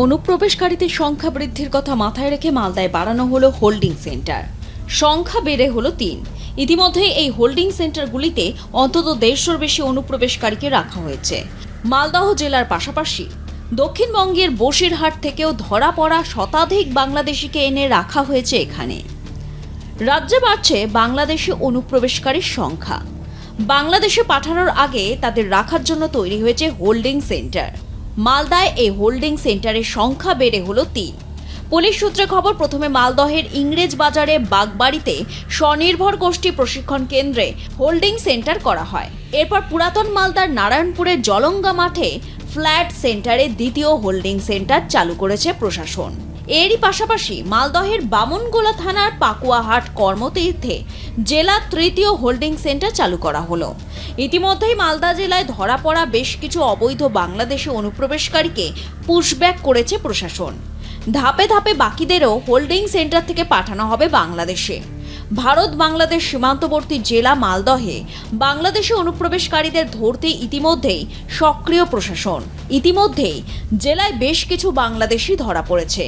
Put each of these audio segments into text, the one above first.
অনুপ্রবেশকারীদের সংখ্যা বৃদ্ধির কথা মাথায় রেখে মালদায় বাড়ানো হলো হোল্ডিং সেন্টার। সংখ্যা বেড়ে হলো ৩। ইতিমধ্যে এই হোল্ডিং সেন্টারগুলিতে অন্তত ১৫০র বেশি অনুপ্রবেশকারীকে রাখা হয়েছে। মালদহ জেলার পাশাপাশি দক্ষিণবঙ্গের বসিরহাট থেকেও ধরা পড়া শতাধিক বাংলাদেশিকে এনে রাখা হয়েছে এখানে। রাজ্যে বাড়ছে বাংলাদেশি অনুপ্রবেশকারীর সংখ্যা। বাংলাদেশে পাঠানোর আগে তাদের রাখার জন্য তৈরি হয়েছে হোল্ডিং সেন্টার। মালদায় এই হোল্ডিং সেন্টারের সংখ্যা বেড়ে হলো ৩। পুলিশ সূত্রে খবর, প্রথমে মালদহের ইংরেজ বাজারে বাগবাড়িতে স্বনির্ভর গোষ্ঠী প্রশিক্ষণ কেন্দ্রে হোল্ডিং সেন্টার করা হয়। এরপর পুরাতন মালদার নারায়ণপুরের জলঙ্গা মাঠে ফ্ল্যাট সেন্টারে দ্বিতীয় হোল্ডিং সেন্টার চালু করেছে প্রশাসন। এরই পাশাপাশি মালদহের বামনগোলা থানার পাকুয়াহাট কর্মতীর্থে জেলার তৃতীয় হোল্ডিং সেন্টার চালু করা হলো। ইতিমধ্যেই মালদা জেলায় ধরা পড়া বেশ কিছু অবৈধ বাংলাদেশি অনুপ্রবেশকারীকে পুশব্যাক করেছে প্রশাসন। ধাপে ধাপে বাকিদেরও হোল্ডিং সেন্টার থেকে পাঠানো হবে বাংলাদেশে। ভারত বাংলাদেশ সীমান্তবর্তী জেলা মালদহে বাংলাদেশি অনুপ্রবেশকারীদের ধরতে ইতিমধ্যেই সক্রিয় প্রশাসন। ইতিমধ্যেই জেলায় বেশ কিছু বাংলাদেশি ধরা পড়েছে।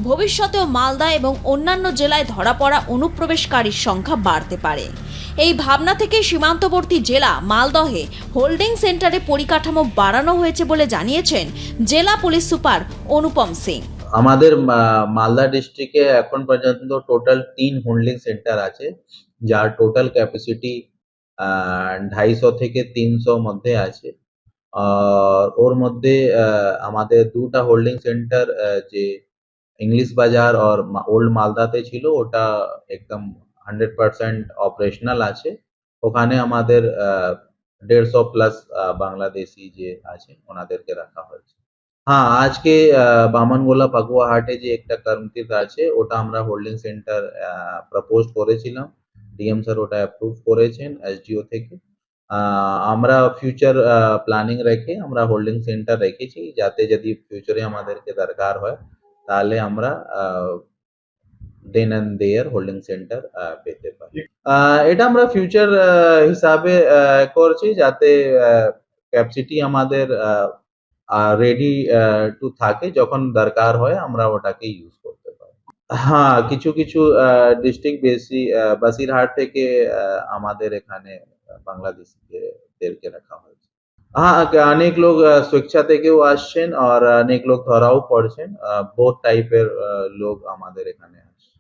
ভবিষ্যতেও মালদা এবং অন্যান্য জেলায় ধরা পড়া অনুপ্রবেশকারীর সংখ্যা বাড়তে পারে। এই ভাবনা থেকে সীমান্তবর্তী জেলা মালদহে হোল্ডিং সেন্টারে পরিকাঠামো বাড়ানো হয়েছে বলে জানিয়েছেন জেলা পুলিশ সুপার অনুপম সিং। আমাদের মালদা ডিস্ট্রিক্টে এখন পর্যন্ত টোটাল 3 হোল্ডিং সেন্টার আছে, যার টোটাল ক্যাপাসিটি 250 থেকে 300 মধ্যে আছে। ওর মধ্যে আমাদের দুটা হোল্ডিং সেন্টার যে ইংলিশ বাজার আর ওল্ড মালদাতে ছিল, ওটা একদম 100% অপারেশনাল আছে। ওখানে আমাদের 150 প্লাস বাংলাদেশি যে আছে ওনাদেরকে রাখা হয়েছে। হ্যাঁ, আজকে বামনগোলা পাকুয়াহাটে যে একটা কর্মতীর্থ আছে, ওটা আমরা হোল্ডিং সেন্টার প্রপোজ করেছিলাম। ডিএম স্যার ওটা অ্যাপ্রুভ করেছেন এসডিও থেকে। আমরা ফিউচার প্ল্যানিং রেখে আমরা হোল্ডিং সেন্টার রেখেছি, যাতে যদি ফিউচারে আমাদেরকে দরকার হয় তাহলে আমরা দেন অ্যান্ড দেয়ার হোল্ডিং সেন্টার পেতে পারি। এটা আমরা ফিউচার হিসাবে করছি, যাতে ক্যাপাসিটি আমাদের রেডি টু থাকে, যখন দরকার হয় আমরা ওটাকে ইউজ করতে পারি। হ্যাঁ, কিছু কিছু ডিস্ট্রিক্ট বেশি বসিরহাট থেকে আমাদের এখানে বাংলাদেশিদেরকে রাখা হয়েছে। হ্যাঁ, অনেক লোক স্বেচ্ছা থেকেও আসছেন আর অনেক লোক ধরাও পড়ছেন। বোথ টাইপের লোক আমাদের এখানে আসছে।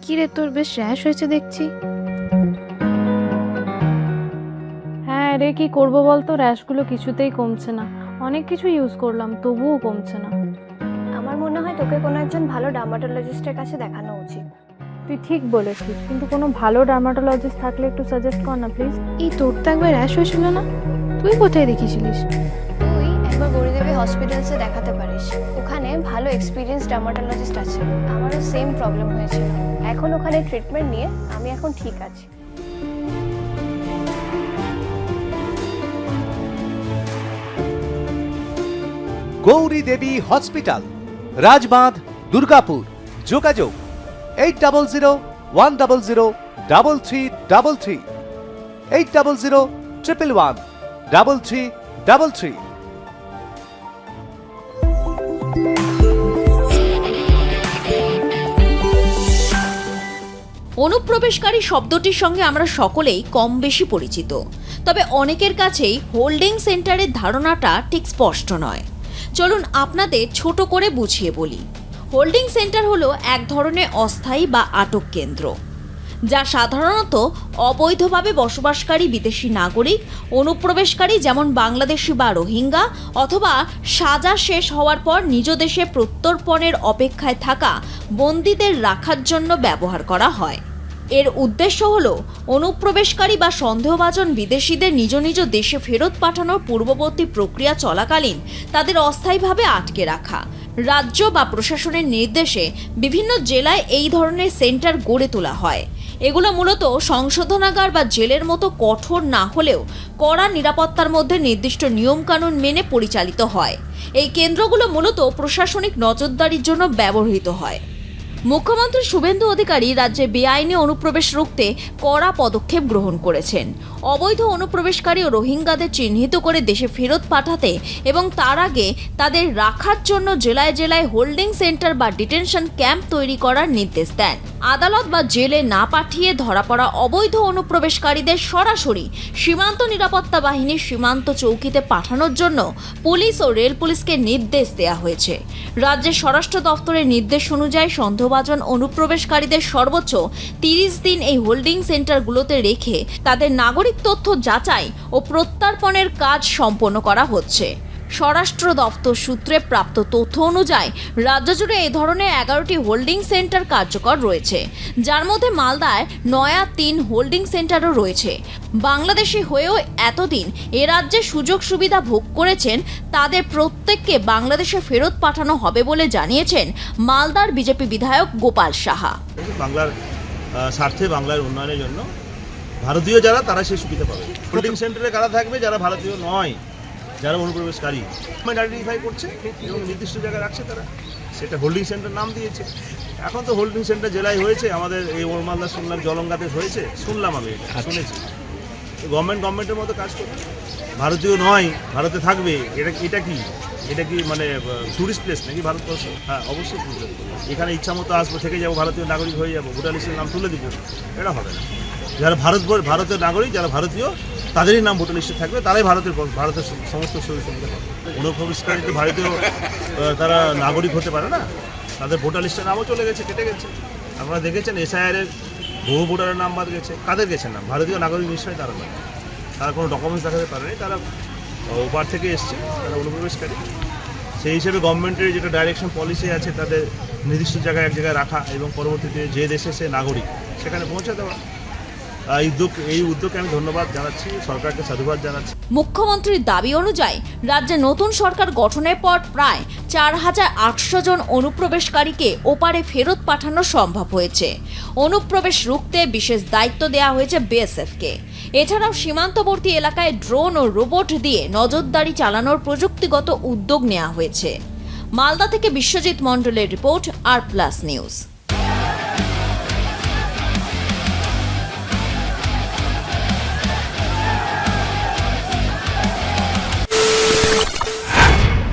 কি রে, তোর বেশ র্যাশ হয়েছে দেখছি। হ্যাঁ রে, কি করবো বলতো, র্যাশগুলো কিছুতেই কমছে না। অনেক কিছু ইউজ করলাম তবুও কমছে না। আমার মনে হয় তোকে কোনো একজন ভালো ডার্মাটোলজিস্টের কাছে দেখানো উচিত। তুই ঠিক বলেছিস, কিন্তু কোনো ভালো ডার্মাটোলজিস্ট থাকলে একটু সাজেস্ট কর না প্লিজ। এই তোর তো একবার র্যাশ হয়েছিল না? তুই কোথায় দেখিয়েছিলিস? তুই একবার গৌরীদেবী হসপিটালসে দেখাতে পারিস। ওখানে ভালো এক্সপিরিয়েন্স ডার্মাটোলজিস্ট আছে। আমারও সেম প্রবলেম হয়েছিল। এখন ওখানে ট্রিটমেন্ট নিয়ে আমি এখন ঠিক আছি। গৌরী দেবী হসপিটাল, রাজবাঁধ, দুর্গাপুর। যোগাযোগ 8001003333, 8001113333। অনুপ্রবেশকারী শব্দটির সঙ্গে আমরা সকলেই কম বেশি পরিচিত, তবে অনেকের কাছেই হোল্ডিং সেন্টারের ধারণাটা ঠিক স্পষ্ট নয়। চলুন আপনাদের ছোট করে বুঝিয়ে বলি। হোল্ডিং সেন্টার হলো এক ধরনের অস্থায়ী বা আটক কেন্দ্র, যা সাধারণত অবৈধভাবে বসবাসকারী বিদেশি নাগরিক, অনুপ্রবেশকারী যেমন বাংলাদেশি বা রোহিঙ্গা, অথবা সাজা শেষ হওয়ার পর নিজ দেশে প্রত্যর্পণের অপেক্ষায় থাকা বন্দীদের রাখার জন্য ব্যবহার করা হয়। এর উদ্দেশ্য হল অনুপ্রবেশকারী বা সন্দেহভাজন বিদেশিদের নিজ নিজ দেশে ফেরত পাঠানোর পূর্ববর্তী প্রক্রিয়া চলাকালীন তাদের অস্থায়ীভাবে আটকে রাখা। রাজ্য বা প্রশাসনের নির্দেশে বিভিন্ন জেলায় এই ধরনের সেন্টার গড়ে তোলা হয়। এগুলো মূলত সংশোধনাগার বা জেলের মতো কঠোর না হলেও কড়া নিরাপত্তার মধ্যে নির্দিষ্ট নিয়মকানুন মেনে পরিচালিত হয়। এই কেন্দ্রগুলো মূলত প্রশাসনিক নজরদারির জন্য ব্যবহৃত হয়। মুখ্যমন্ত্রী শুভেন্দু অধিকারী রাজ্যে বেআইনি অনুপ্রবেশ রুখতে কড়া পদক্ষেপ গ্রহণ করেছেন। অবৈধ অনুপ্রবেশকারী ও রোহিঙ্গাদের চিহ্নিত করে দেশে ফেরত পাঠাতে এবং তার আগে তাদের রাখার জন্য জেলায় জেলায় হোল্ডিং সেন্টার বা ডিটেনশন ক্যাম্প তৈরি করার নির্দেশ দেন। আদালত বা জেলে না পাঠিয়ে ধরা পড়া অবৈধ অনুপ্রবেশকারীদের সরাসরি সীমান্ত নিরাপত্তা বাহিনীর সীমান্ত চৌকিতে পাঠানোর জন্য পুলিশ ও রেল পুলিশকে নির্দেশ দেওয়া হয়েছে। রাজ্যের স্বরাষ্ট্র দপ্তরের নির্দেশ অনুযায়ী সন্দেহভাজন অনুপ্রবেশকারীদের সর্বোচ্চ 30 দিন এই হোল্ডিং সেন্টারগুলোতে রেখে তাদের নাগরিক তথ্য যাচাই ও প্রত্যর্পণের কাজ সম্পন্ন করা হচ্ছে। স্বরাষ্ট্র দপ্তর সূত্রে প্রাপ্ত তথ্য অনুযায়ী রাজ্য জুড়ে এই ধরনের 11টি হোল্ডিং সেন্টার কার্যকর রয়েছে, যার মধ্যে মালদায় নয়া 3 হোল্ডিং সেন্টারও রয়েছে। বাংলাদেশি হয়েও এতদিন এ রাজ্যে সুযোগ সুবিধা ভোগ করেছেন তাদের প্রত্যেককে বাংলাদেশে ফেরত পাঠানো হবে বলে জানিয়েছেন মালদার বিজেপি বিধায়ক গোপাল সাহা। বাংলার স্বার্থে, বাংলার উন্নয়নের জন্য ভারতীয় যারা তারা সেই সুবিধা পাবে। হোল্ডিং সেন্টারে কারা থাকবে? যারা ভারতীয় নয়, যারা অনুপ্রবেশকারী আইডেন্টিফাই করছে এবং নির্দিষ্ট জায়গায় রাখছে, তারা সেটা হোল্ডিং সেন্টার নাম দিয়েছে। এখন তো হোল্ডিং সেন্টার জেলায় হয়েছে, আমাদের এই ওরমালদা শুনলাম, জলঙ্গাতে হয়েছে, শুনলাম আমি এটা শুনেছি। গভর্নমেন্টের মতো কাজ করবে। ভারতীয় নয়, ভারতে থাকবে, এটা কি মানে টুরিস্ট প্লেস নাকি ভারতবর্ষ? হ্যাঁ, অবশ্যই। এখানে ইচ্ছা মতো আসবো, থেকে যাবো, ভারতীয় নাগরিক হয়ে যাবো, ভোটার লিস্টের নাম তুলে দিব, এটা হবে না। যারা ভারতের নাগরিক, যারা ভারতীয়, তাদেরই নাম ভোটার লিস্টে থাকবে, তারাই ভারতের সমস্ত সুবিধা পাবে। অনুপ্রবেশকারী তো ভারতীয় তারা নাগরিক হতে পারে না, তাদের ভোটার লিস্টের নামও চলে গেছে, কেটে গেছে। আপনারা দেখেছেন SIR এর বহু ভোটারের নাম বাদ গেছে। কাদের গেছে নাম? ভারতীয় নাগরিক নিশ্চয়ই তারা নয়, তারা কোনো ডকুমেন্টস দেখাতে পারেনি, তারা ওপার থেকে এসছে, তারা অনুপ্রবেশকারী। সেই হিসেবে গভর্নমেন্টের যেটা ডাইরেকশন পলিসি আছে, তাদের নির্দিষ্ট জায়গায় এক জায়গায় রাখা এবং পরবর্তীতে যে দেশে সে নাগরিক সেখানে পৌঁছে দেওয়া। এই উদ্যোগকে আমি ধন্যবাদ জানাচ্ছি, সরকারকে সাধুবাদ জানাচ্ছি। মুখ্যমন্ত্রীর দাবি অনুযায়ী রাজ্যে নতুন সরকার গঠনের পর প্রায় 4800 জন অনুপ্রবেশকারীকে ওপারে ফেরত পাঠানো সম্ভব হয়েছে। অনুপ্রবেশ রুখতে বিশেষ দায়িত্ব দেওয়া হয়েছে BSF-কে। এছাড়াও সীমান্তবর্তী এলাকায় ড্রোন ও রোবট দিয়ে নজরদারি চালানোর প্রযুক্তিগত উদ্যোগ নেওয়া হয়েছে। মালদা থেকে বিশ্বজিৎ মণ্ডলের রিপোর্ট, R+ নিউজ।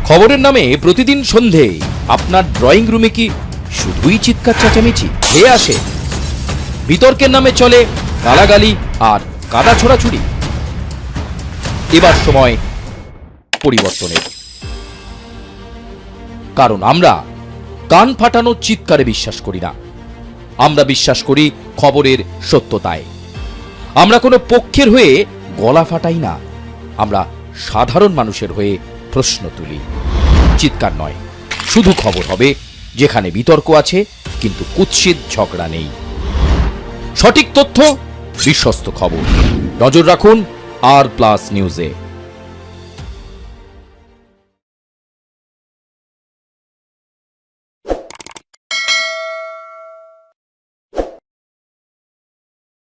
খবরের নামে প্রতিদিন সন্ধে আপনার ড্রয়িং রুমে কি শুধুই চিৎকার চেঁচামেচি খেয়ে আসে? বিতর্কের নামে চলে গালাগালি আর কাদা ছোড়াছুড়ি। এবার সময় পরিবর্তনের, কারণ আমরা কান ফাটানো চিৎকারে বিশ্বাস করি না। আমরা বিশ্বাস করি খবরের সত্যতায়। আমরা কোনো পক্ষের হয়ে গলা ফাটাই না, আমরা সাধারণ মানুষের হয়ে প্রশ্ন তুলি। চিৎকার নয়, শুধু খবর হবে, যেখানে বিতর্ক আছে কিন্তু কুৎসিত ঝগড়া নেই। সঠিক তথ্য, বিশ্বস্ত খবর। নজর রাখুন R+ নিউজে।